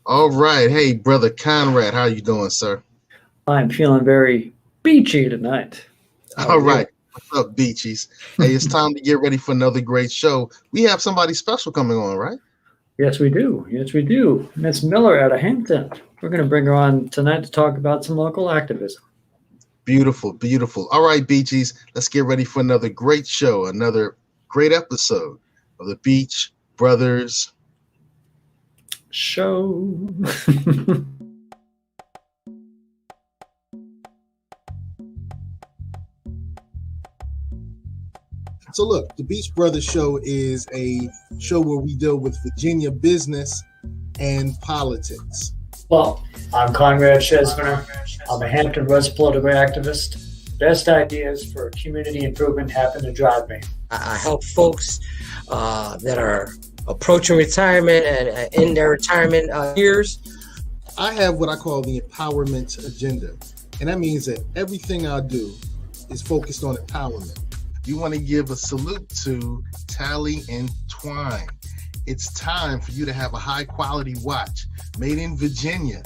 All right. Hey, brother Conrad, how you doing, sir? I'm feeling very beachy tonight. How All are you? right. What's up, Beachies? Hey, it's time to get ready for another great show. We have somebody special coming on, right? Yes, we do. Yes, we do. Miss Miller out of Hampton. We're going to bring her on tonight to talk about some local activism. Beautiful, beautiful. All right, Beachies, let's get ready for another great show, another great episode of the Beach Brothers. Show. So, look, the Beach Brothers Show is a show where we deal with Virginia business and politics. Well, I'm Conrad Chesviner. I'm a Hampton West political activist. The best ideas for community improvement happen to drive me. I help folks that are approaching retirement and in their retirement years. I have what I call the empowerment agenda, and that means that everything I do is focused on empowerment. You want to give a salute to Tally and Twine. It's time for you to have a high quality watch made in Virginia,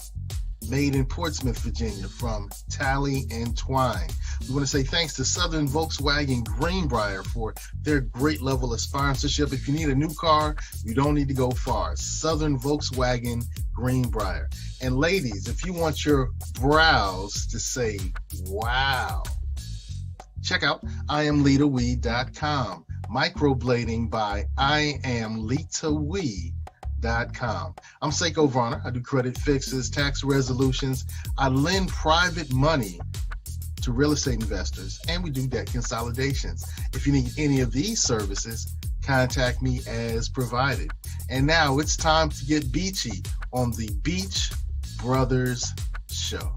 made in Portsmouth, Virginia, from Tally and Twine. We want to say thanks to Southern Volkswagen Greenbrier for their great level of sponsorship. If you need a new car, you don't need to go far. Southern Volkswagen Greenbrier. And ladies, if you want your brows to say, wow, check out IamLitaWee.com. Microblading by IamLitaWee.com. I'm Seiko Varner. I do credit fixes, tax resolutions. I lend private money to real estate investors, and we do debt consolidations. If you need any of these services, contact me as provided. And now it's time to get beachy on the Beach Brothers Show.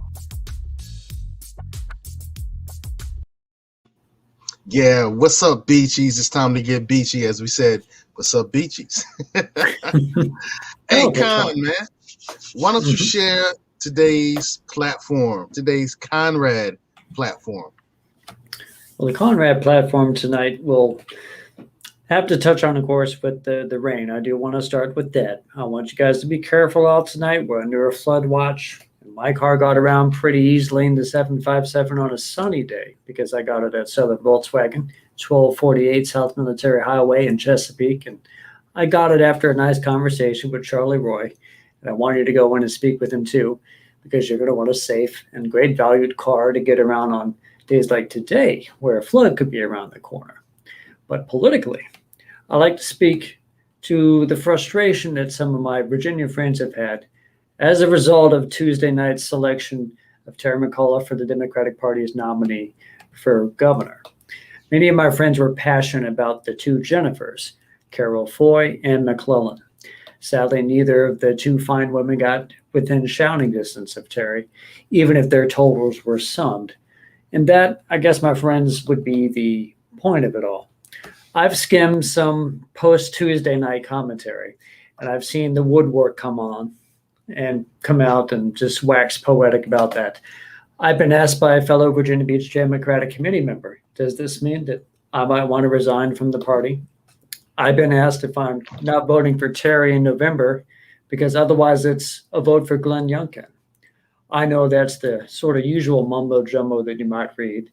Yeah, what's up, Beachies? It's time to get beachy, as we said. What's up, Beachies? Hey, Con, man, why don't you share today's platform, today's Conrad platform? Well, the Conrad platform tonight will have to touch on, of course, with the rain. I do want to start with that. I want you guys to be careful out tonight. We're under a flood watch. My car got around pretty easily in the 757 on a sunny day because I got it at Southern Volkswagen, 1248 South Military Highway in Chesapeake. And I got it after a nice conversation with Charlie Roy. And I want you to go in and speak with him too, because you're going to want a safe and great valued car to get around on days like today, where a flood could be around the corner. But politically, I like to speak to the frustration that some of my Virginia friends have had as a result of Tuesday night's selection of Terry McCullough for the Democratic Party's nominee for governor. Many of my friends were passionate about the two Jennifers, Carol Foy and McClellan. Sadly, neither of the two fine women got within shouting distance of Terry, even if their totals were summed. And that, I guess, my friends, would be the point of it all. I've skimmed some post-Tuesday night commentary, and I've seen the woodwork come out and just wax poetic about that. I've been asked by a fellow Virginia Beach Democratic committee member, does this mean that I might want to resign from the party? I've been asked if I'm not voting for Terry in November because otherwise it's a vote for Glenn Youngkin. I know that's the sort of usual mumbo jumbo that you might read.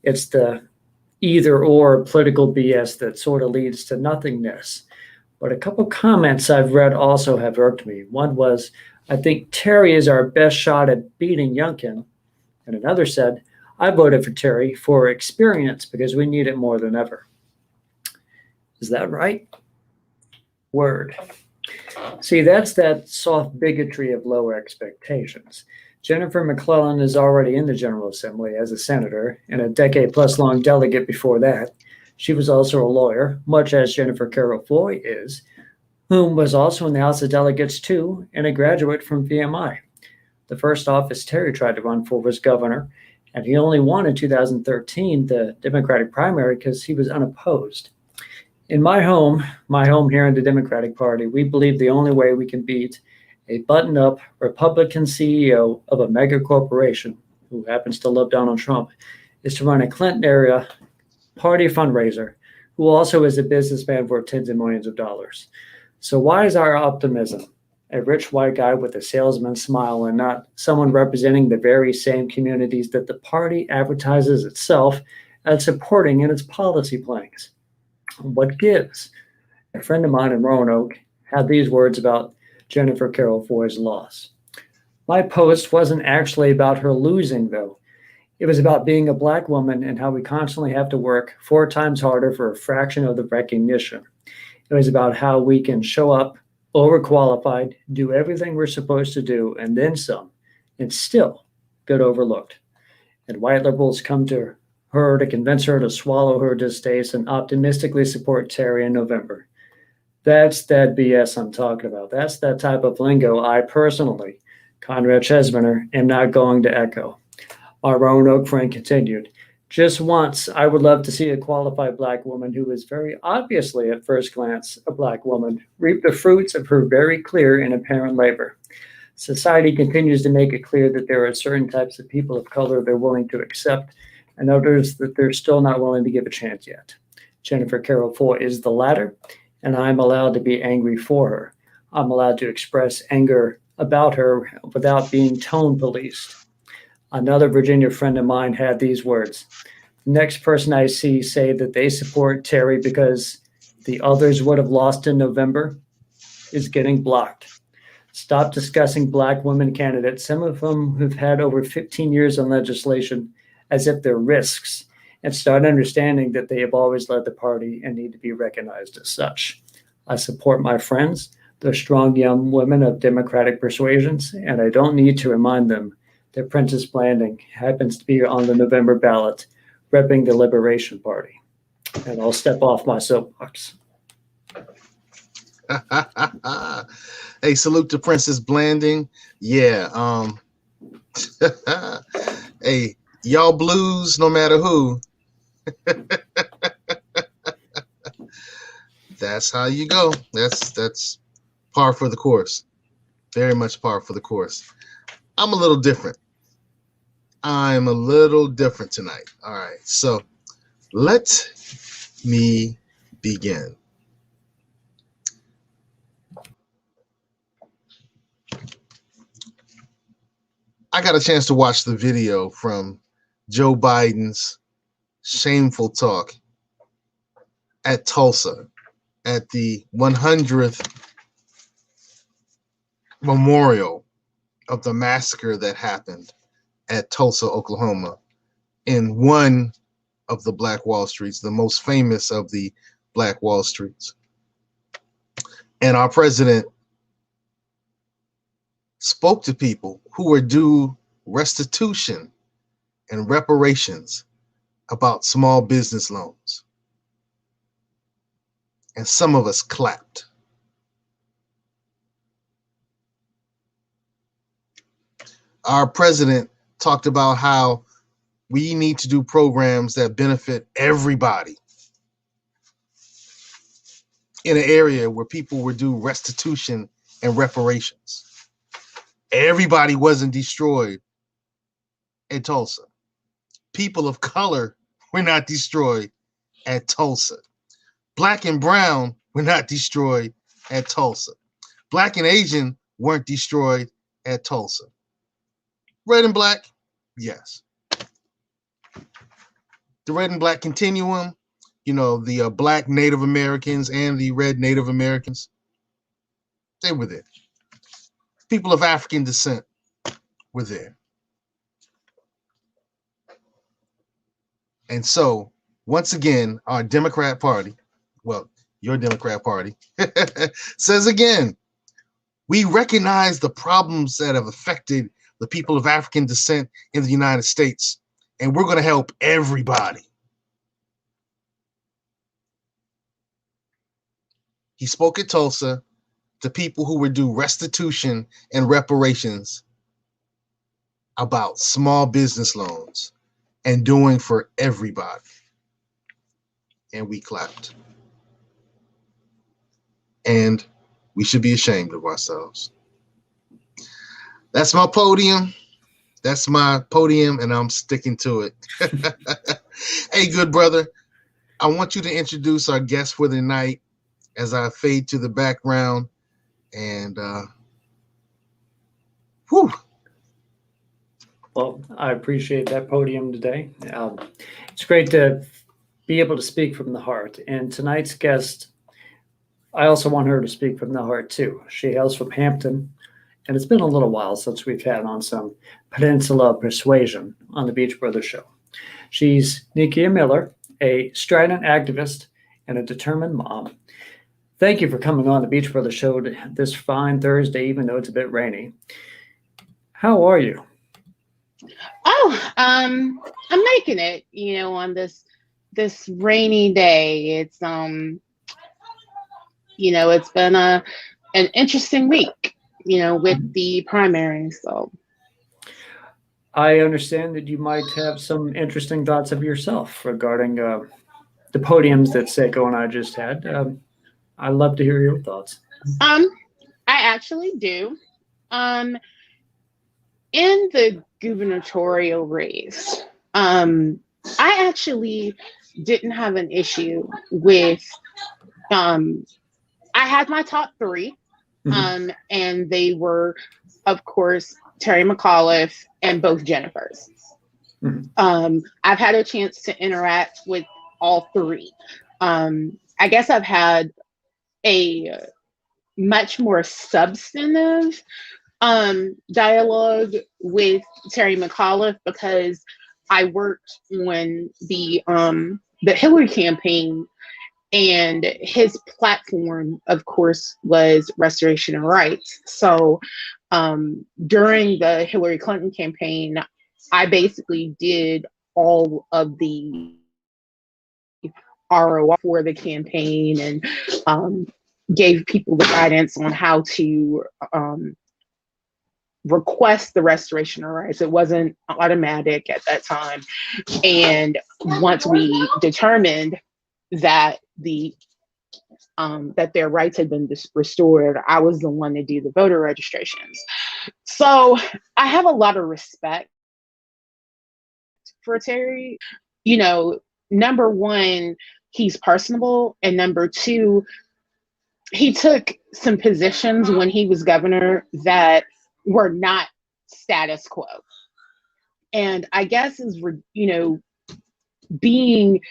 It's the either or political BS that sort of leads to nothingness. But a couple comments I've read also have irked me. One was, I think Terry is our best shot at beating Youngkin. And another said, I voted for Terry for experience because we need it more than ever. Is that right? Word. See, that's that soft bigotry of low expectations. Jennifer McClellan is already in the General Assembly as a senator and a decade-plus long delegate before that. She was also a lawyer, much as Jennifer Carol Foy is, whom was also in the House of Delegates too, and a graduate from VMI. The first office Terry tried to run for was governor, and he only won in 2013 the Democratic primary because he was unopposed. In my home here in the Democratic Party, we believe the only way we can beat a button-up Republican CEO of a mega corporation who happens to love Donald Trump is to run a Clinton area party fundraiser who also is a businessman worth tens of millions of dollars. So why is our optimism? a rich white guy with a salesman's smile and not someone representing the very same communities that the party advertises itself as supporting in its policy plans. What gives? A friend of mine in Roanoke had these words about Jennifer Carroll Foy's loss. My post wasn't actually about her losing, though. It was about being a black woman and how we constantly have to work 4 times harder for a fraction of the recognition. It was about how we can show up overqualified, do everything we're supposed to do, and then some, and still get overlooked. And white liberals come to her to convince her to swallow her distaste and optimistically support Terry in November. That's that BS I'm talking about. That's that type of lingo I personally, Conrad Chesbiner, am not going to echo. Our Roanoke friend continued, just once, I would love to see a qualified black woman who is very obviously, at first glance, a black woman, reap the fruits of her very clear and apparent labor. Society continues to make it clear that there are certain types of people of color they're willing to accept and others that they're still not willing to give a chance yet. Jennifer Carroll Foy is the latter, and I'm allowed to be angry for her. I'm allowed to express anger about her without being tone policed. Another Virginia friend of mine had these words. The next person I see say that they support Terry because the others would have lost in November is getting blocked. Stop discussing black women candidates, some of whom have had over 15 years in legislation, as if they're risks, and start understanding that they have always led the party and need to be recognized as such. I support my friends, the strong young women of Democratic persuasions, and I don't need to remind them that Princess Blanding happens to be on the November ballot, repping the Liberation Party. And I'll step off my soapbox. Hey, salute to Princess Blanding. Yeah. Hey, y'all blues, no matter who. That's how you go. That's par for the course. Very much par for the course. I'm a little different. I'm a little different tonight. All right. So let me begin. I got a chance to watch the video from Joe Biden's shameful talk at Tulsa at the 100th memorial of the massacre that happened at Tulsa, Oklahoma, in one of the Black Wall Streets, the most famous of the Black Wall Streets. And our president spoke to people who were due restitution and reparations about small business loans. And some of us clapped. Our president talked about how we need to do programs that benefit everybody in an area where people were due restitution and reparations. Everybody wasn't destroyed at Tulsa. People of color were not destroyed at Tulsa. Black and brown were not destroyed at Tulsa. Black and Asian weren't destroyed at Tulsa. Red and black, yes. The red and black continuum, you know, the black Native Americans and the red Native Americans, they were there. People of African descent were there. And so, once again, our Democrat Party, well, your Democrat Party, says again, we recognize the problems that have affected the people of African descent in the United States, and we're going to help everybody. He spoke at Tulsa to people who were due restitution and reparations about small business loans and doing for everybody. And we clapped. And we should be ashamed of ourselves. That's my podium. That's my podium, and I'm sticking to it. Hey, good brother, I want you to introduce our guest for the night as I fade to the background and Well, I appreciate that podium today. It's great to be able to speak from the heart. And tonight's guest, I also want her to speak from the heart too. She hails from Hampton, and it's been a little while since we've had on some Peninsula persuasion on the Beach Brothers Show. She's Nikia Miller, a strident activist and a determined mom. Thank you for coming on the Beach Brothers Show this fine Thursday, even though it's a bit rainy. How are you? Oh, I'm making it, on this rainy day. It's it's been an interesting week, with the primary. So I understand that you might have some interesting thoughts of yourself regarding the podiums that Seiko and I just had. I'd love to hear your thoughts. I actually do. In the gubernatorial race, I actually didn't have an issue with. I had my top three, and they were, of course, Terry McAuliffe and both Jennifers. I've had a chance to interact with all three. I guess I've had a much more substantive dialogue with Terry McAuliffe because I worked on the Hillary campaign, and his platform, of course, was restoration of rights. So during the Hillary Clinton campaign, I basically did all of the ROI for the campaign and gave people the guidance on how to request the restoration of rights. It wasn't automatic at that time. And once we determined that that their rights had been restored, I was the one to do the voter registrations. So I have a lot of respect for Terry. Number one, he's personable, and number two, he took some positions when he was governor that were not status quo. And I guess being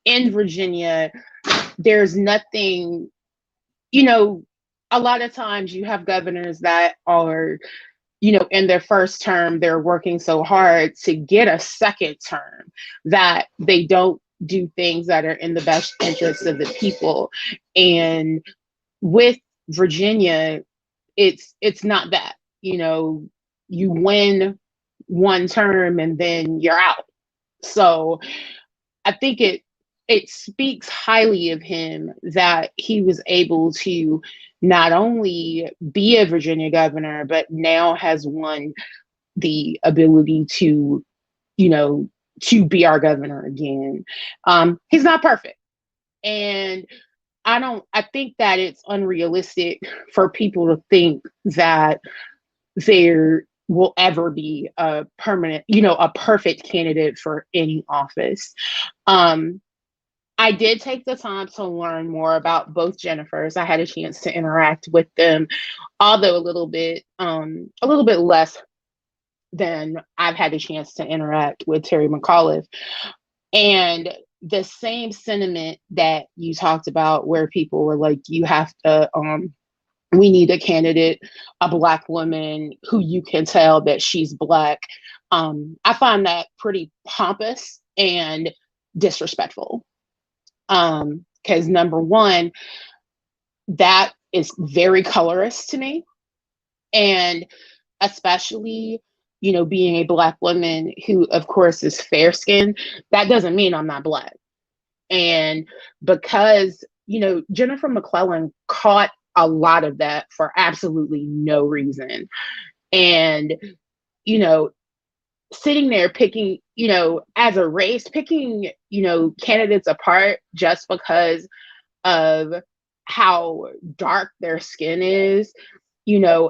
in Virginia, there's nothing, a lot of times you have governors that are, in their first term, they're working so hard to get a second term that they don't do things that are in the best interest of the people. And with Virginia, it's not that, you win one term and then you're out. So I think it speaks highly of him that he was able to not only be a Virginia governor, but now has won the ability to, to be our governor again. He's not perfect. And I think that it's unrealistic for people to think that there will ever be a permanent, a perfect candidate for any office. I did take the time to learn more about both Jennifers. I had a chance to interact with them, although a little bit less than I've had a chance to interact with Terry McAuliffe. And the same sentiment that you talked about, where people were like, you have to, we need a candidate, a Black woman who you can tell that she's Black. I find that pretty pompous and disrespectful. Because number one, that is very colorist to me. And especially, being a Black woman who, of course, is fair skinned, that doesn't mean I'm not Black. And because, Jennifer McClellan caught a lot of that for absolutely no reason. And, sitting there picking, as a race, picking, candidates apart just because of how dark their skin is,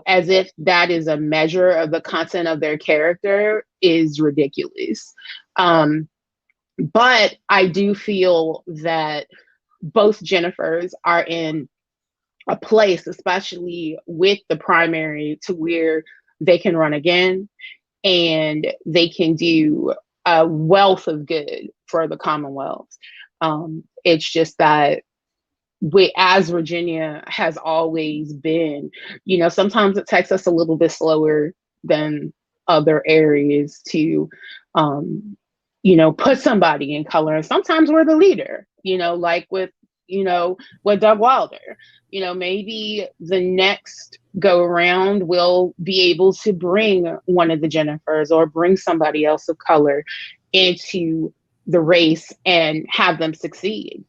as if that is a measure of the content of their character, is ridiculous. But I do feel that both Jennifers are in a place, especially with the primary, to where they can run again. and they can do a wealth of good for the Commonwealth. It's just that as Virginia has always been, sometimes it takes us a little bit slower than other areas to, put somebody in color. And sometimes we're the leader, like with Doug Wilder. Maybe the next go around we'll be able to bring one of the Jennifers or bring somebody else of color into the race and have them succeed.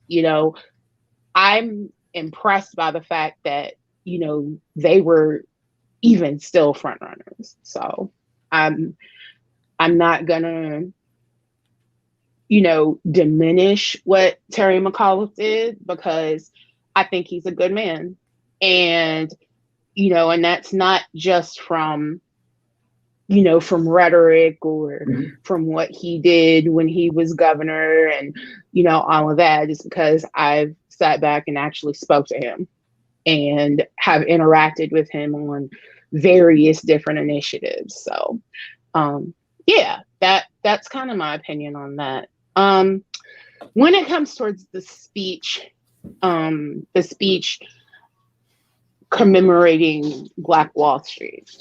I'm impressed by the fact that, they were even still front runners. So I'm not gonna, diminish what Terry McAuliffe did, because I think he's a good man. And, and that's not just from rhetoric or from what he did when he was governor and, all of that. It's because I've sat back and actually spoke to him and have interacted with him on various different initiatives. So, yeah, that's kind of my opinion on that. When it comes towards the speech commemorating Black Wall Street,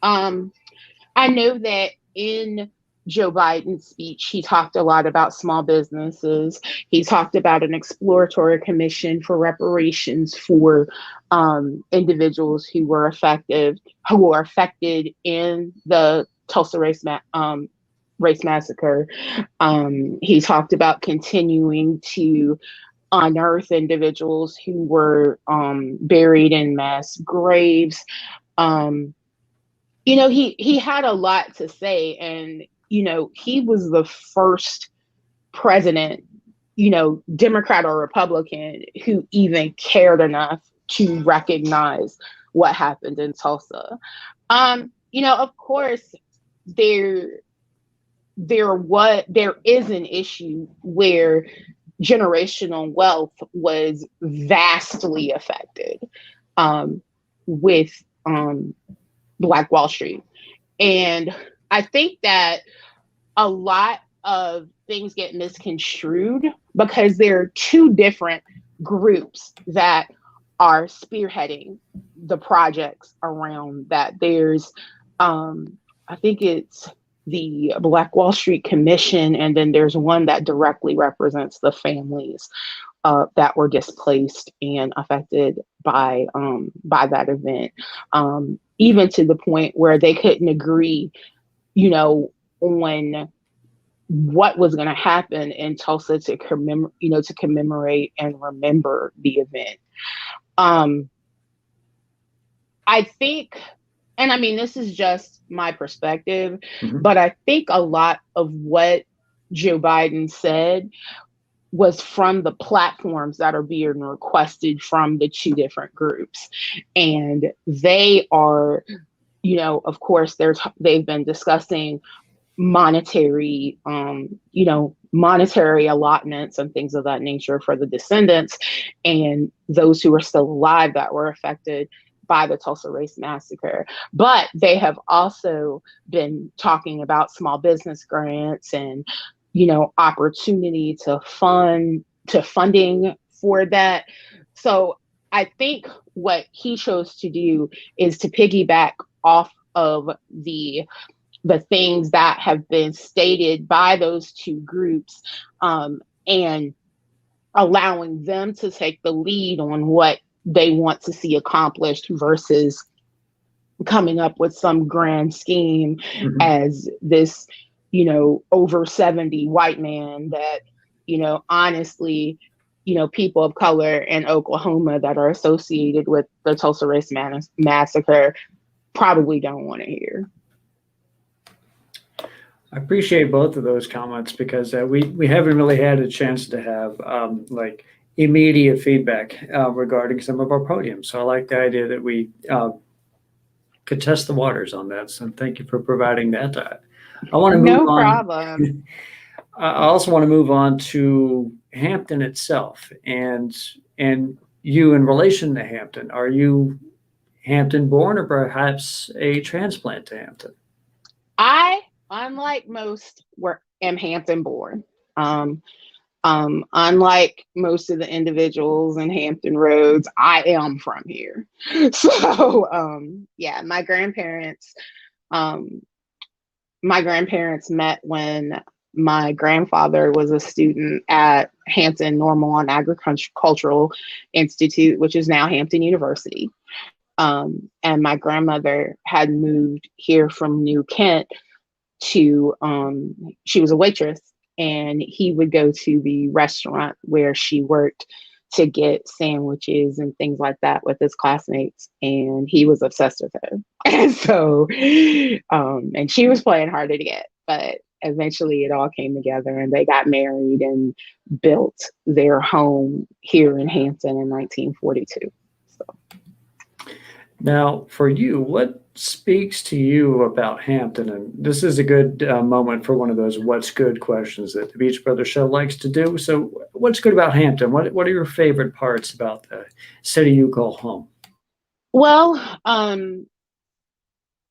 I know that in Joe Biden's speech, he talked a lot about small businesses. He talked about an exploratory commission for reparations for individuals who were affected in the Tulsa race massacre. He talked about continuing to unearth individuals who were buried in mass graves. He had a lot to say, and he was the first president, Democrat or Republican, who even cared enough to recognize what happened in Tulsa. Of course, there is an issue where generational wealth was vastly affected with Black Wall Street. And I think that a lot of things get misconstrued because there are two different groups that are spearheading the projects around that. There's, I think it's the Black Wall Street Commission, and then there's one that directly represents the families that were displaced and affected by that event. Even to the point where they couldn't agree, on what was going to happen in Tulsa to commemorate and remember the event. I think, and I mean, this is just my perspective, but I think a lot of what Joe Biden said was from the platforms that are being requested from the two different groups. And they are, of course, they've been discussing monetary allotments and things of that nature for the descendants and those who are still alive that were affected by the Tulsa Race Massacre. But they have also been talking about small business grants and opportunity to funding for that. So I think what he chose to do is to piggyback off of the things that have been stated by those two groups, and allowing them to take the lead on what they want to see accomplished versus coming up with some grand scheme as this over 70 white man that, honestly, people of color in Oklahoma that are associated with the Tulsa Race Massacre probably don't want to hear. I appreciate both of those comments because we haven't really had a chance to have immediate feedback regarding some of our podiums. So I like the idea that we could test the waters on that. So thank you for providing that. I want to move on. No problem. I also want to move on to Hampton itself and you in relation to Hampton. Are you Hampton born or perhaps a transplant to Hampton? I, unlike most, am Hampton born. Unlike most of the individuals in Hampton Roads, I am from here. So, yeah, um, my grandparents met when my grandfather was a student at Hampton Normal and Agricultural Institute, which is now Hampton University. And my grandmother had moved here from New Kent to, she was a waitress, and he would go to the restaurant where she worked to get sandwiches and things like that with his classmates, and he was obsessed with her. And so, and she was playing hard to get, but eventually it all came together and they got married and built their home here in Hampton in 1942. So. Now, for you, what speaks to you about Hampton? And this is a good moment for one of those "What's good" questions that the Beach Brothers show likes to do. So, what's good about Hampton? What are your favorite parts about the city you call home? Well,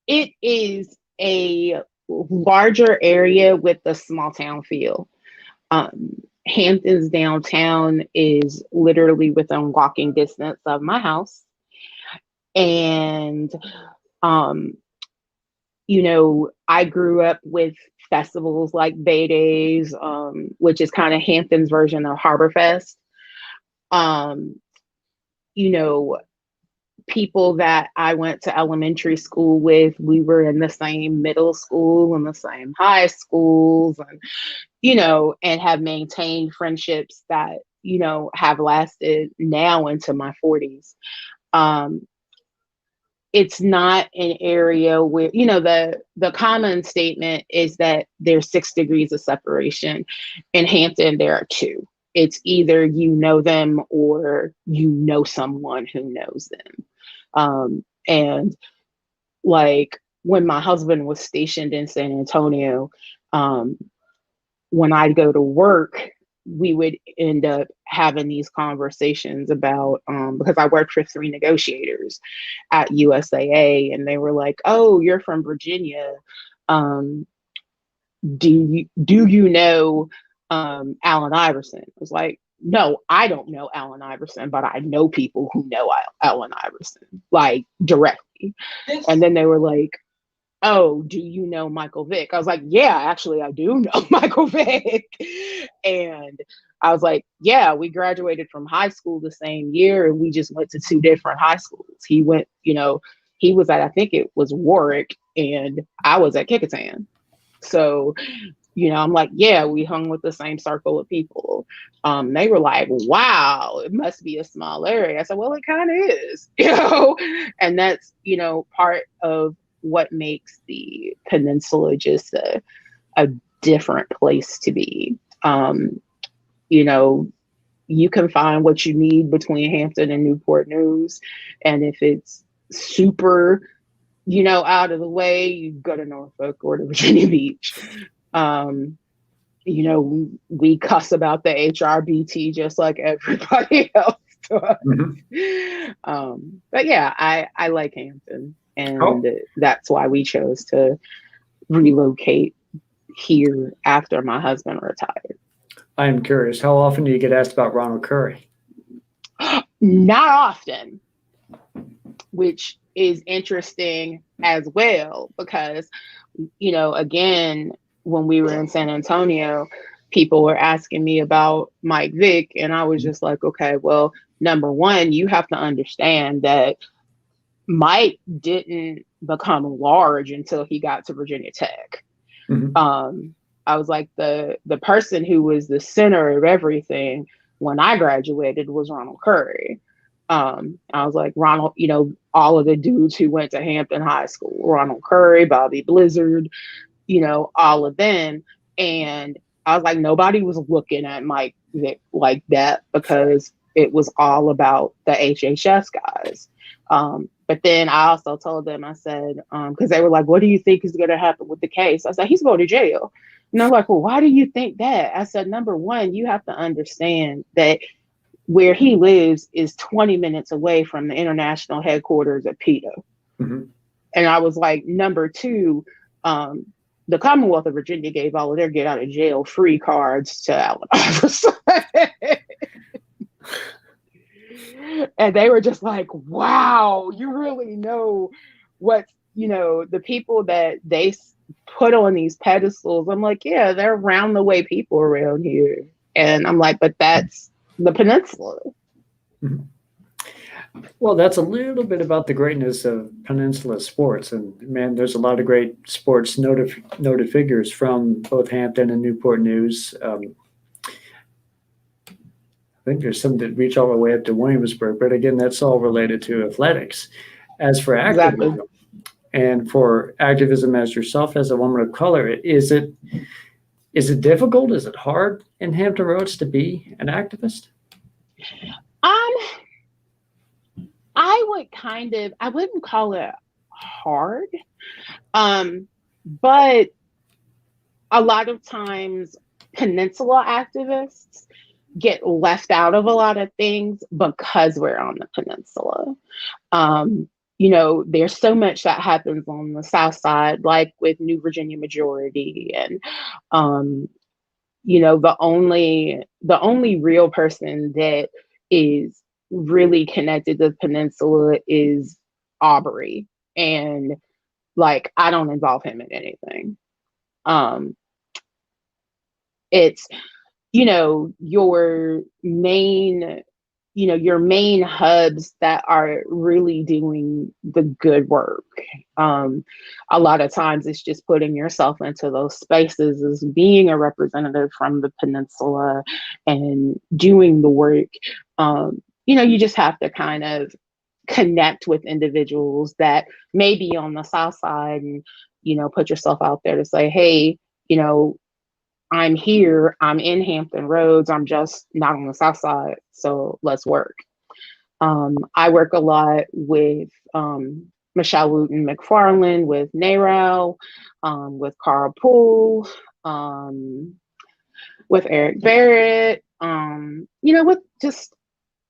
it is a larger area with a small town feel. Hampton's downtown is literally within walking distance of my house. And, I grew up with festivals like Bay Days, which is kind of Hampton's version of Harbor Fest. You know, people that I went to elementary school with, we were in the same middle school and the same high schools, and have maintained friendships that, have lasted now into my 40s. It's not an area where, the common statement is that there's 6 degrees of separation. In Hampton, there are 2. It's either you know them or you know someone who knows them. And like when my husband was stationed in San Antonio, when I'd go to work, we would end up having these conversations about, because I worked for 3 negotiators at USAA, and they were like, "Oh, you're from Virginia. Do you know Allen Iverson?" I was like, "No, I don't know Allen Iverson, but I know people who know Allen Iverson, like directly." And then they were like, "Oh, do you know Michael Vick?" I was like, "Yeah, actually, I do know Michael Vick." And I was like, "Yeah, we graduated from high school the same year, and we just went to 2 different high schools. He went, he was at, I think it was Warwick, and I was at Kecoughtan. So, I'm like, yeah, we hung with the same circle of people." They were like, "Wow, it must be a small area." I said, "Well, it kind of is, and that's, part of what makes the peninsula just a different place to be. You can find what you need between Hampton and Newport News. And if it's super, out of the way, you go to Norfolk or to Virginia Beach. We cuss about the HRBT just like everybody else does. Mm-hmm. But yeah, I like Hampton. And that's why we chose to relocate here after my husband retired. I am curious, how often do you get asked about Ronald Curry? Not often, which is interesting as well, because, again, when we were in San Antonio, people were asking me about Mike Vick, and I was just like, okay, well, number one, you have to understand that Mike didn't become large until he got to Virginia Tech. Mm-hmm. I was like, the person who was the center of everything when I graduated was Ronald Curry. I was like, Ronald, all of the dudes who went to Hampton High School, Ronald Curry, Bobby Blizzard, all of them. And I was like, nobody was looking at Mike Vick like that because it was all about the HHS guys. But then I also told them, I said, because they were like, "What do you think is going to happen with the case?" I said, "He's going to jail." And they're like, "Well, why do you think that?" I said, "Number one, you have to understand that where he lives is 20 minutes away from the international headquarters of PETA." Mm-hmm. And I was like, number two, the Commonwealth of Virginia gave all of their get out of jail free cards to Allen Iverson. And they were just like, wow, you really know what, the people that they put on these pedestals. I'm like, yeah, they're round the way people around here. And I'm like, but that's the peninsula. Mhm. Well, that's a little bit about the greatness of peninsula sports. And man, there's a lot of great sports noted figures from both Hampton and Newport News. I think there's some that reach all the way up to Williamsburg, but again, that's all related to athletics. As for Exactly. activism, and for activism as yourself as a woman of color, is it difficult? Is it hard in Hampton Roads to be an activist? I wouldn't call it hard. But a lot of times peninsula activists get left out of a lot of things because we're on the peninsula. There's so much that happens on the South Side, like with New Virginia Majority, and the only real person that is really connected to the peninsula is Aubrey, and like I don't involve him in anything. It's your main hubs that are really doing the good work. A lot of times it's just putting yourself into those spaces as being a representative from the peninsula and doing the work. You just have to kind of connect with individuals that may be on the South Side and, put yourself out there to say, hey, I'm here, I'm in Hampton Roads, I'm just not on the South Side, so let's work. I work a lot with Michelle Wooten McFarland, with NARAL, with Carl Poole, with Eric Barrett, with just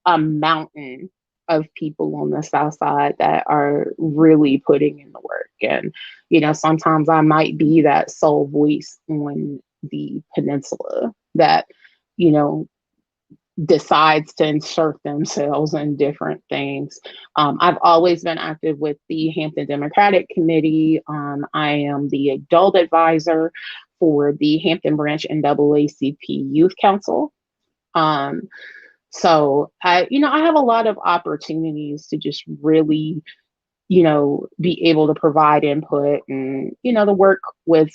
a mountain of people on the South Side that are really putting in the work. And, sometimes I might be that sole voice on the peninsula that, decides to insert themselves in different things. I've always been active with the Hampton Democratic Committee. I am the adult advisor for the Hampton Branch NAACP Youth Council. So I have a lot of opportunities to just really, be able to provide input and, to work with,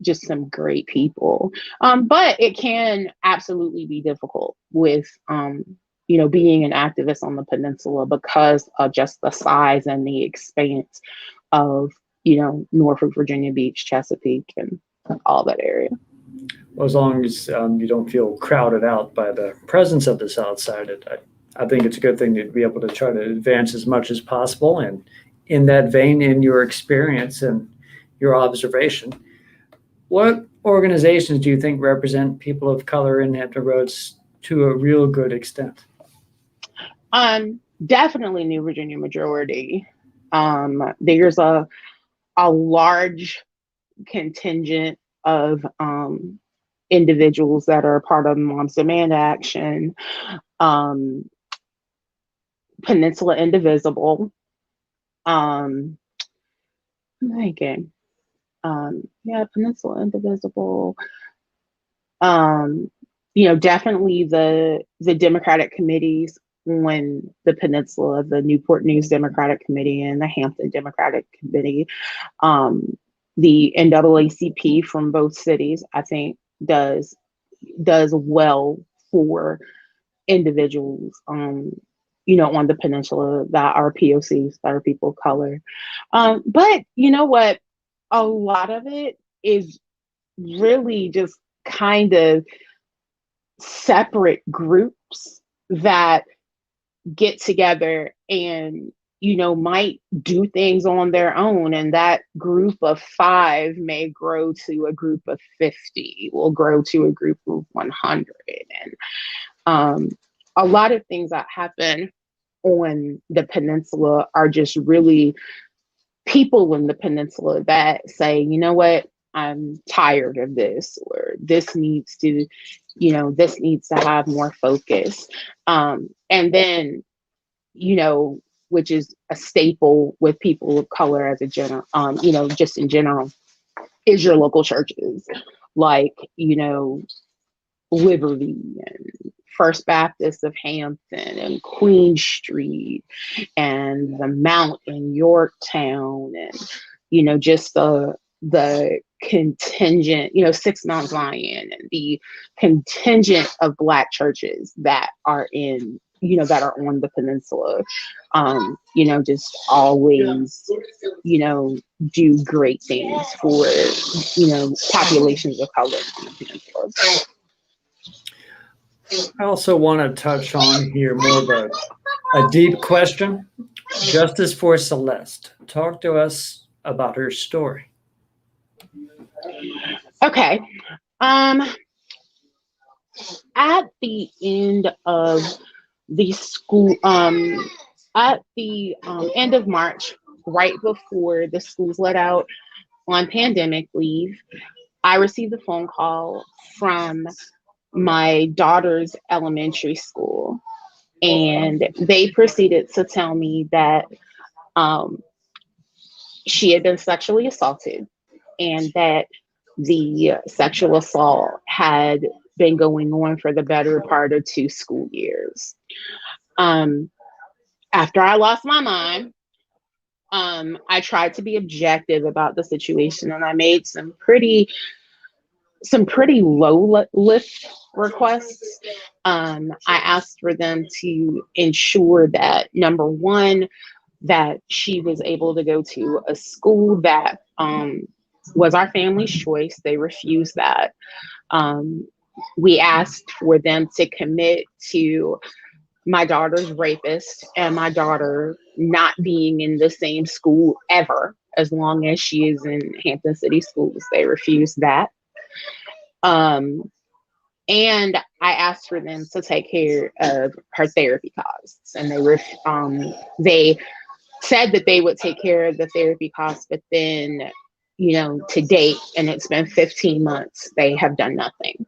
just some great people. But it can absolutely be difficult with, being an activist on the peninsula because of just the size and the expanse of, Norfolk, Virginia Beach, Chesapeake, and all that area. Well, as long as you don't feel crowded out by the presence of the South Side, I think it's a good thing to be able to try to advance as much as possible. And in that vein, in your experience and your observation, what organizations do you think represent people of color in Hampton Roads to a real good extent? Definitely New Virginia Majority. There's a large contingent of individuals that are part of Moms Demand Action, Peninsula Indivisible. I'm thinking, Peninsula Indivisible. Definitely the Democratic committees when the peninsula, the Newport News Democratic Committee and the Hampton Democratic Committee. The NAACP from both cities, I think, does well for individuals, on the peninsula that are POCs, that are people of color. But you know what? A lot of it is really just kind of separate groups that get together and might do things on their own, and that group of 5 may grow to a group of 50, will grow to a group of 100, and a lot of things that happen on the peninsula are just really people in the peninsula that say, you know what, I'm tired of this, or this needs to, this needs to have more focus. And then, which is a staple with people of color as a general, just in general, is your local churches, like, Liberty and First Baptist of Hampton and Queen Street and the Mount in Yorktown, and just the contingent, Six Mount Zion, and the contingent of Black churches that are in, that are on the peninsula, just always, do great things for, populations of color on the peninsula. I also want to touch on here more of a deep question. Justice for Celeste. Talk to us about her story. Okay. At the end of the school, at the end of March, right before the schools let out on pandemic leave, I received a phone call from my daughter's elementary school, and they proceeded to tell me that she had been sexually assaulted, and that the sexual assault had been going on for the better part of 2 school years. After I lost my mind, I tried to be objective about the situation, and I made some pretty low lift requests. I asked for them to ensure that, number one, that she was able to go to a school that was our family's choice. They refused that. We asked for them to commit to my daughter's rapist and my daughter not being in the same school ever, as long as she is in Hampton City Schools. They refused that. And I asked for them to take care of her therapy costs, and they said that they would take care of the therapy costs, but then, to date, and it's been 15 months, they have done nothing.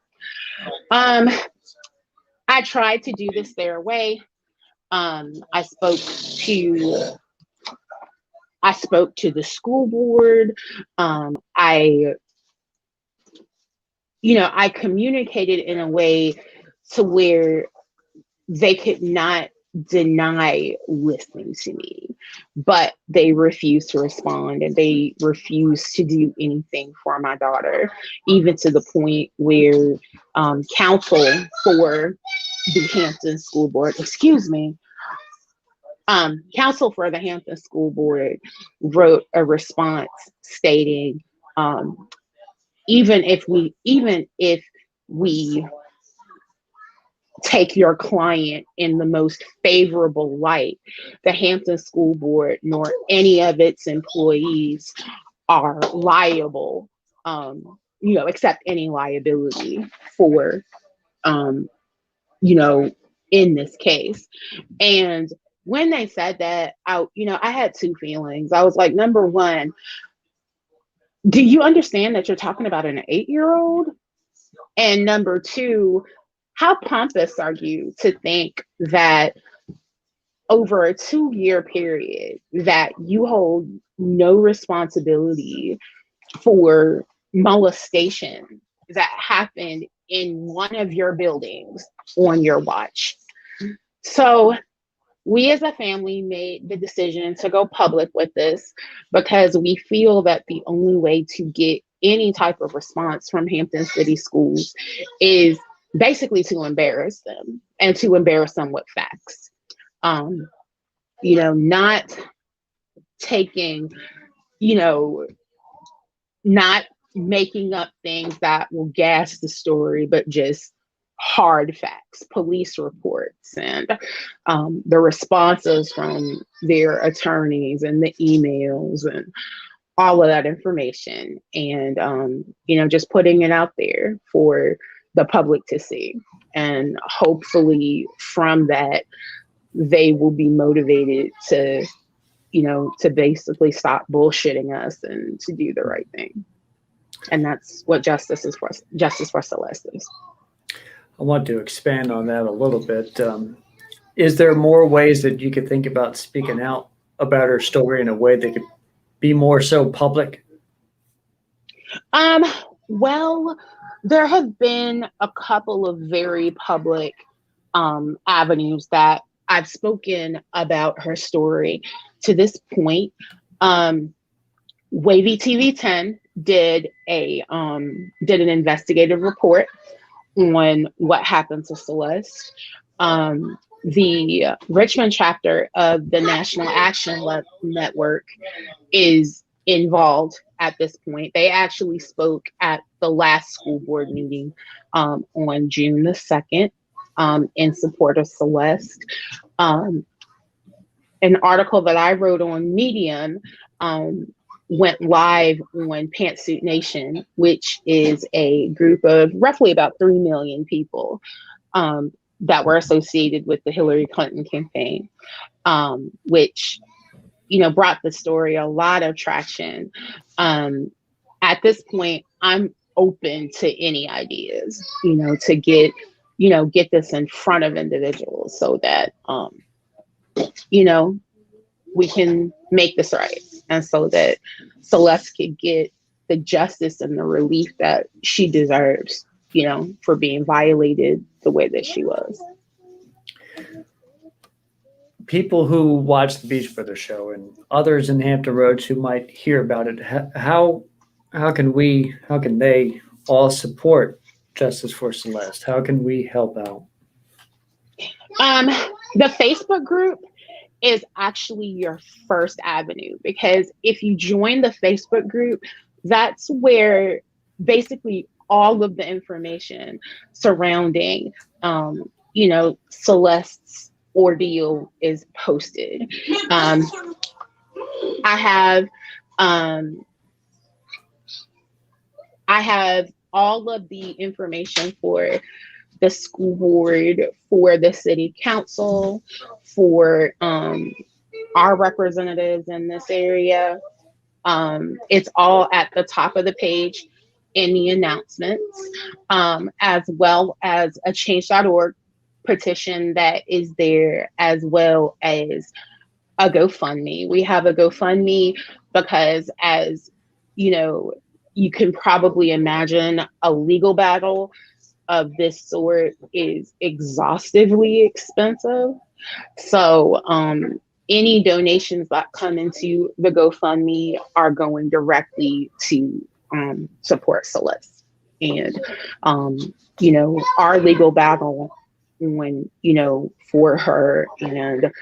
I tried to do this their way. I spoke to the school board. I communicated in a way to where they could not deny listening to me, but they refused to respond, and they refused to do anything for my daughter, even to the point where counsel for the Hampton School Board, counsel for the Hampton School Board wrote a response stating, even if we take your client in the most favorable light, the Hampton School Board nor any of its employees are liable, accept any liability for, in this case. And when they said that, I had 2 feelings. I was like, number one, do you understand that you're talking about an 8-year-old? And number two, how pompous are you to think that over a 2-year period that you hold no responsibility for molestation that happened in one of your buildings on your watch? So we as a family made the decision to go public with this because we feel that the only way to get any type of response from Hampton City Schools is basically to embarrass them, and to embarrass them with facts. Not taking, not making up things that will gas the story, but just hard facts, police reports, and the responses from their attorneys, and the emails, and all of that information, and just putting it out there for the public to see. And hopefully from that, they will be motivated to, to basically stop bullshitting us and to do the right thing. And that's what justice for Celeste is. I want to expand on that a little bit. Is there more ways that you could think about speaking out about her story in a way that could be more so public? Well, there have been a couple of very public avenues that I've spoken about her story to this point. Wavy TV 10 did an investigative report on what happened to Celeste. The Richmond chapter of the National Action Network is involved at this point. They actually spoke at the last school board meeting on June the 2nd in support of Celeste. An article that I wrote on Medium went live on Pantsuit Nation, which is a group of roughly about 3 million people that were associated with the Hillary Clinton campaign, which brought the story a lot of traction. At this point, I'm open to any ideas, to get this in front of individuals so that we can make this right, and so that Celeste could get the justice and the relief that she deserves, for being violated the way that she was. People who watch the Beach Brothers show and others in Hampton Roads who might hear about it, how can they all support Justice for Celeste? How can we help out? The Facebook group is actually your first avenue, because if you join the Facebook group, that's where basically all of the information surrounding, Celeste's ordeal is posted. I have all of the information for the school board, for the city council, for our representatives in this area. It's all at the top of the page in the announcements, as well as a change.org petition that is there, as well as a GoFundMe. We have a GoFundMe because, as you can probably imagine, a legal battle of this sort is exhaustively expensive. So any donations that come into the GoFundMe are going directly to support Celeste. And our legal battle for her, and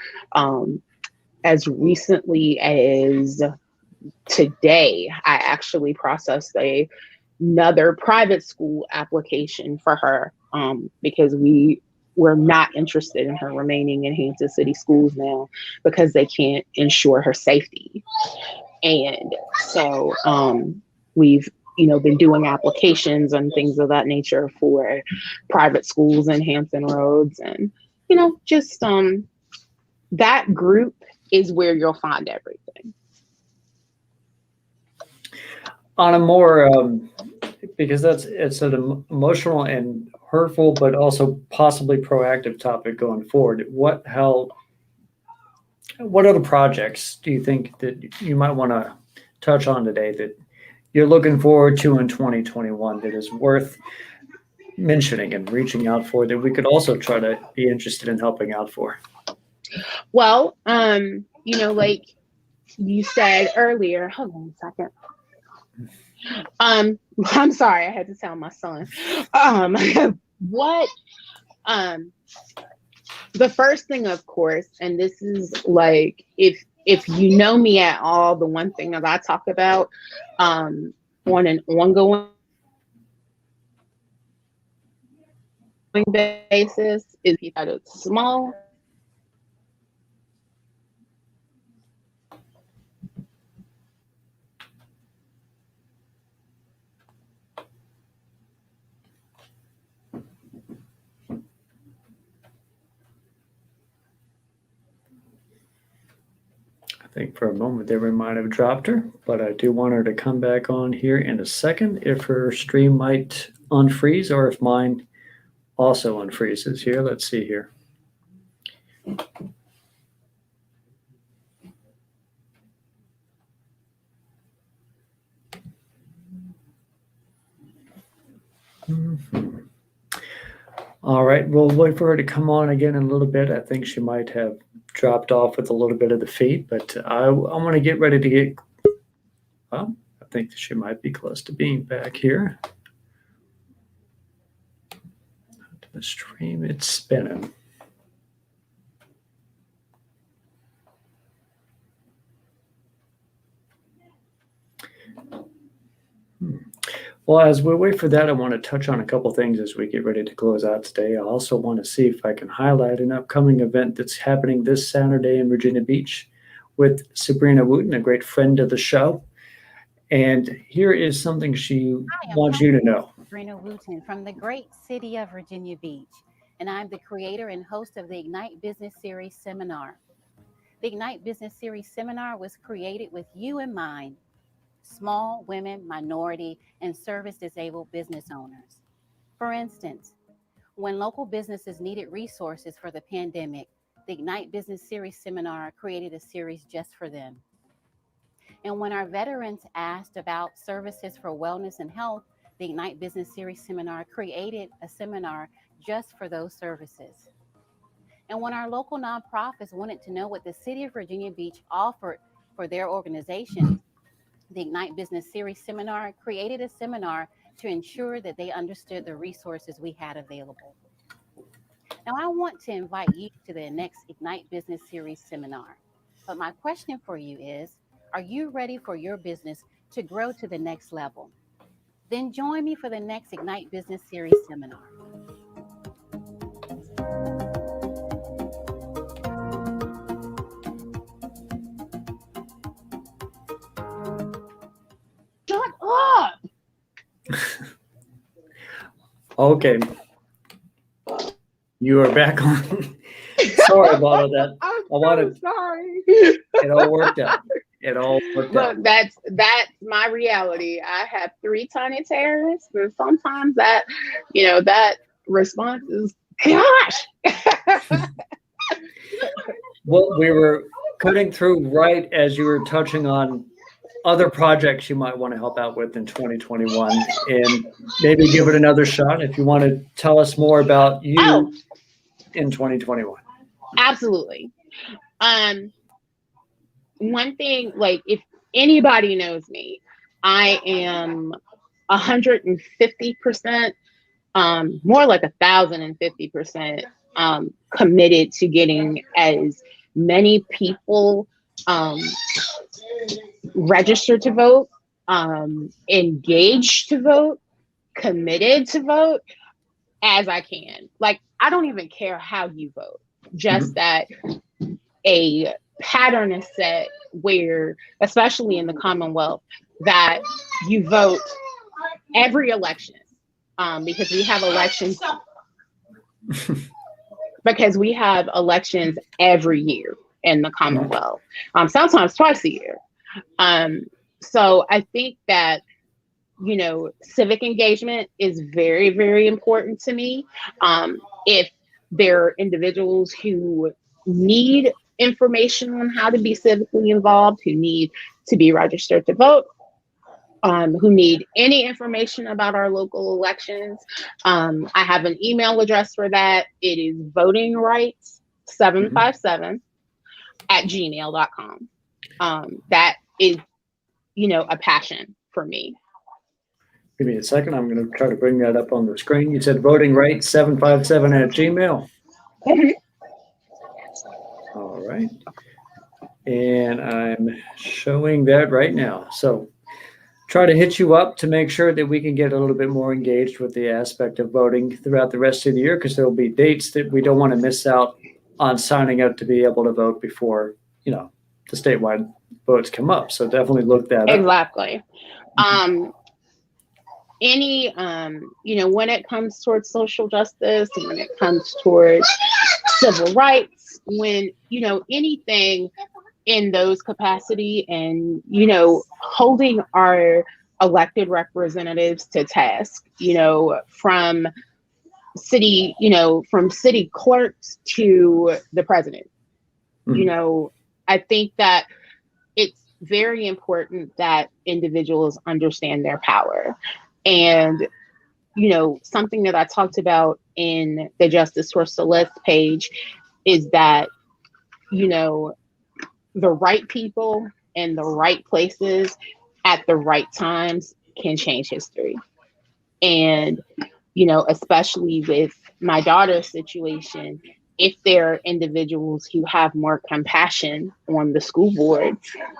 as recently as today, I actually processed another private school application for her, because we're not interested in her remaining in Hampton City schools now because they can't ensure her safety. And so we've been doing applications and things of that nature for private schools in Hampton Roads, and just that group is where you'll find everything. On a more because it's an emotional and hurtful, but also possibly proactive topic going forward. What other projects do you think that you might want to touch on today that you're looking forward to in 2021 that is worth mentioning and reaching out for, that we could also try to be interested in helping out for? Well, like you said earlier, hold on a second. I'm sorry, I had to tell my son. The first thing, of course, and this is like, if you know me at all, the one thing that I talk about on an ongoing basis is that it's small. I think for a moment there we might have dropped her, but I do want her to come back on here in a second if her stream might unfreeze or if mine also unfreezes here. Let's see here. All right, we'll wait for her to come on again in a little bit. I think she might have dropped off with a little bit of the feed, but I want to get ready to get, well, I think she might be close to being back here. The stream, it's spinning. Well, as we wait for that, I want to touch on a couple things as we get ready to close out today. I also want to see if I can highlight an upcoming event that's happening this Saturday in Virginia Beach with Sabrina Wooten, a great friend of the show. And here is something she wants you to know. Sabrina Wooten from the great city of Virginia Beach, and I'm the creator and host of the Ignite Business Series Seminar. The Ignite Business Series Seminar was created with you in mind: small, women, minority, and service-disabled business owners. For instance, when local businesses needed resources for the pandemic, the Ignite Business Series Seminar created a series just for them. And when our veterans asked about services for wellness and health, the Ignite Business Series Seminar created a seminar just for those services. And when our local nonprofits wanted to know what the city of Virginia Beach offered for their organizations, the Ignite Business Series Seminar created a seminar to ensure that they understood the resources we had available. Now, I want to invite you to the next Ignite Business Series Seminar. But my question for you is, are you ready for your business to grow to the next level? Then join me for the next Ignite Business Series Seminar. Shut up. Okay. You are back on. Sorry about all that. I'm sorry. It all worked out. It all worked out. Look, that's my reality. I have 3 tiny terrorists, and sometimes that response is, gosh. Well, we were cutting through right as you were touching on other projects you might want to help out with in 2021, and maybe give it another shot if you want to tell us more about you in 2021. Absolutely. One thing, like, if anybody knows me, I am 150%, more like 1,050% committed to getting as many people registered to vote, engaged to vote, committed to vote as I can. Like, I don't even care how you vote, just that a pattern is set where, especially in the Commonwealth, that you vote every election, because we have elections every year in the Commonwealth, sometimes twice a year. So I think that, civic engagement is very, very important to me. If there are individuals who need information on how to be civically involved, who need to be registered to vote, who need any information about our local elections, I have an email address for that. It is votingrights757@gmail.com. That is, a passion for me. Give me a second. I'm going to try to bring that up on the screen. You said votingrights757@gmail. All right. And I'm showing that right now. So try to hit you up to make sure that we can get a little bit more engaged with the aspect of voting throughout the rest of the year, because there will be dates that we don't want to miss out on signing up to be able to vote before, the statewide votes come up. So definitely look that up. Exactly. When it comes towards social justice, when it comes towards civil rights, when, anything in those capacity, and holding our elected representatives to task, from city clerks to the president. I think that it's very important that individuals understand their power. And something that I talked about in the Justice for Celeste page is that the right people in the right places at the right times can change history. And, especially with my daughter's situation, if there are individuals who have more compassion on the school board,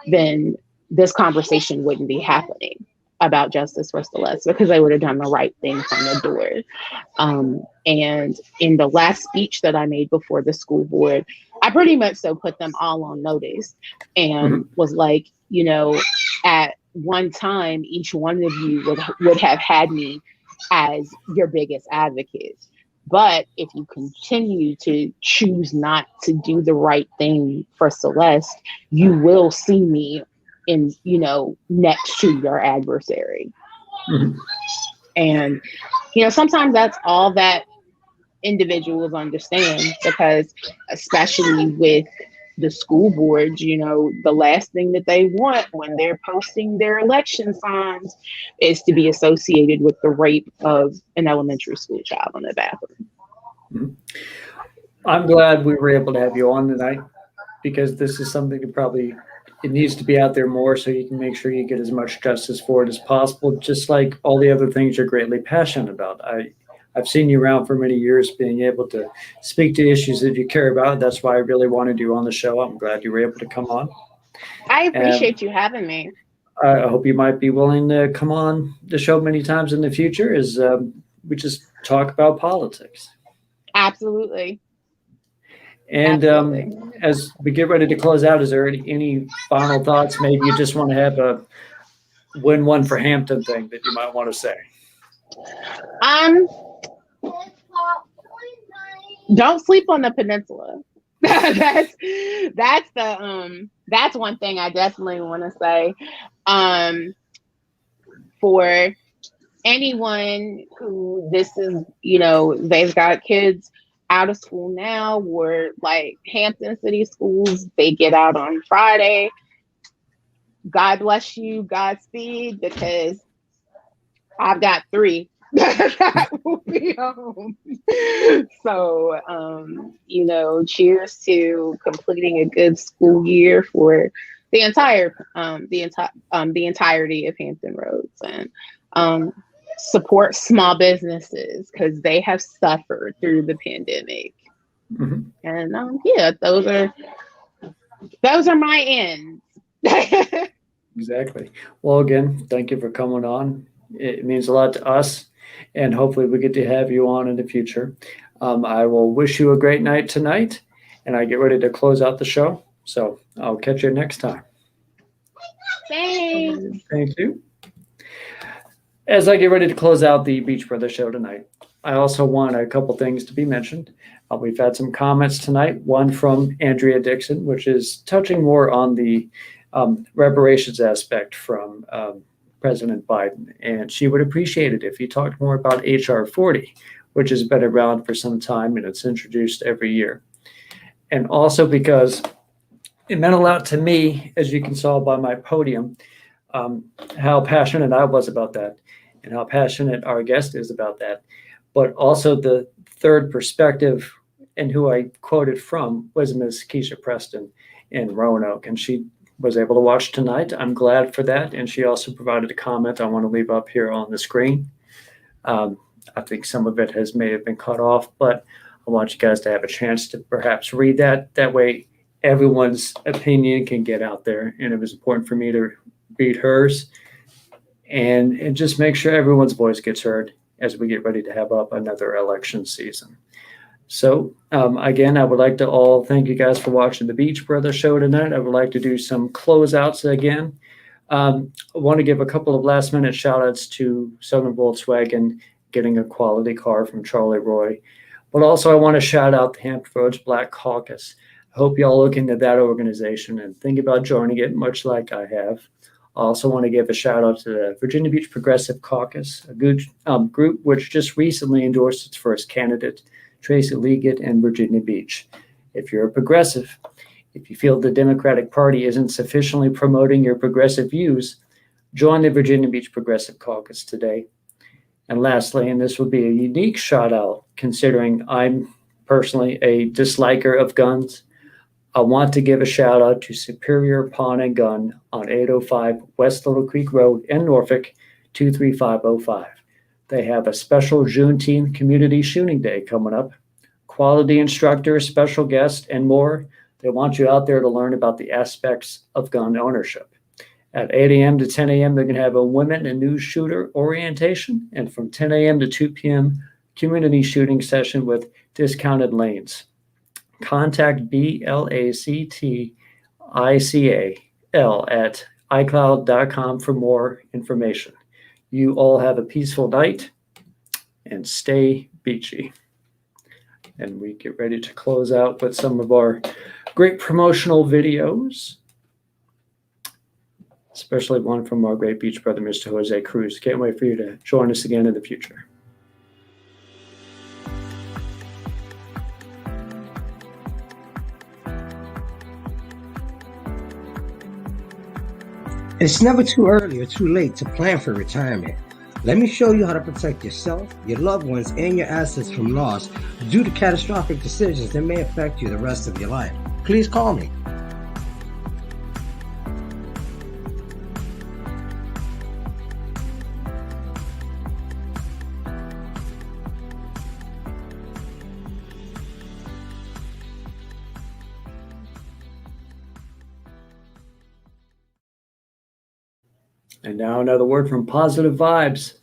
then this conversation wouldn't be happening about Justice for Celeste, because they would have done the right thing from the door. And in the last speech that I made before the school board, I pretty much so put them all on notice and was like, at one time, each one of you would have had me as your biggest advocate. But if you continue to choose not to do the right thing for Celeste, you will see me in, next to your adversary. And, sometimes that's all that individuals understand, because especially with the school boards, the last thing that they want when they're posting their election signs is to be associated with the rape of an elementary school child in the bathroom. I'm glad we were able to have you on tonight, because this is something that it needs to be out there more, so you can make sure you get as much justice for it as possible, just like all the other things you're greatly passionate about. I've seen you around for many years, being able to speak to issues that you care about. That's why I really wanted you on the show. I'm glad you were able to come on. I appreciate you having me. I hope you might be willing to come on the show many times in the future, as we just talk about politics. Absolutely. And as we get ready to close out, is there any final thoughts? Maybe you just want to have a win one for Hampton thing that you might want to say. Don't sleep on the peninsula. that's one thing I definitely want to say. For anyone who this is, they've got kids out of school now, or like Hampton City schools, they get out on Friday. God bless you, Godspeed, because I've got 3 that will be home. So, cheers to completing a good school year for the entirety of Hampton Roads, and support small businesses, because they have suffered through the pandemic. And those are my ends. Exactly. Well, again, thank you for coming on. It means a lot to us, and hopefully we get to have you on in the future. I will wish you a great night tonight, and I get ready to close out the show. So I'll catch you next time. Thanks. Thank you. As I get ready to close out the Beach Brothers show tonight, I also want a couple things to be mentioned. We've had some comments tonight, one from Andrea Dixon, which is touching more on the reparations aspect from President Biden. And she would appreciate it if he talked more about HR 40, which has been around for some time, and it's introduced every year. And also because it meant a lot to me, as you can saw by my podium, how passionate I was about that, and how passionate our guest is about that. But also the third perspective, and who I quoted from, was Ms. Keisha Preston in Roanoke, and she was able to watch tonight. I'm glad for that. And she also provided a comment I want to leave up here on the screen. I think some of it may have been cut off, but I want you guys to have a chance to perhaps read that. That way everyone's opinion can get out there. And it was important for me to read hers and just make sure everyone's voice gets heard as we get ready to have up another election season. So again, I would like to all thank you guys for watching the Beach Brothers show tonight. I would like to do some closeouts again. I want to give a couple of last minute shout outs to Southern Volkswagen getting a quality car from Charlie Roy. But also I want to shout out the Hampton Roads Black Caucus. Hope y'all look into that organization and think about joining it, much like I have. I also want to give a shout out to the Virginia Beach Progressive Caucus, a good group which just recently endorsed its first candidate, Tracy Leggett in Virginia Beach. If you're a progressive, if you feel the Democratic Party isn't sufficiently promoting your progressive views, join the Virginia Beach Progressive Caucus today. And lastly, and this will be a unique shout out considering I'm personally a disliker of guns, I want to give a shout out to Superior Pawn and Gun on 805 West Little Creek Road in Norfolk, 23505. They have a special Juneteenth Community Shooting Day coming up. Quality instructor, special guest, and more. They want you out there to learn about the aspects of gun ownership. At 8 a.m. to 10 a.m., they're going to have a women and new shooter orientation. And from 10 a.m. to 2 p.m., community shooting session with discounted lanes. Contact BLACTICAL at iCloud.com for more information. You all have a peaceful night and stay beachy. And we get ready to close out with some of our great promotional videos, especially one from our great beach brother, Mr. Jose Cruz. Can't wait for you to join us again in the future. It's never too early or too late to plan for retirement. Let me show you how to protect yourself, your loved ones, and your assets from loss due to catastrophic decisions that may affect you the rest of your life. Please call me. And now another word from Positive Vibes.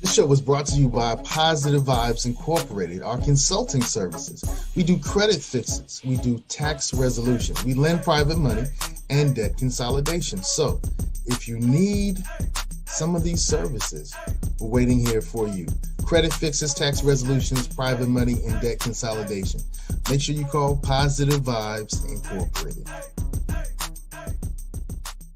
This show was brought to you by Positive Vibes Incorporated, our consulting services. We do credit fixes, we do tax resolution, we lend private money, and debt consolidation. So if you need some of these services, we're waiting here for you. Credit fixes, tax resolutions, private money, and debt consolidation. Make sure you call Positive Vibes Incorporated.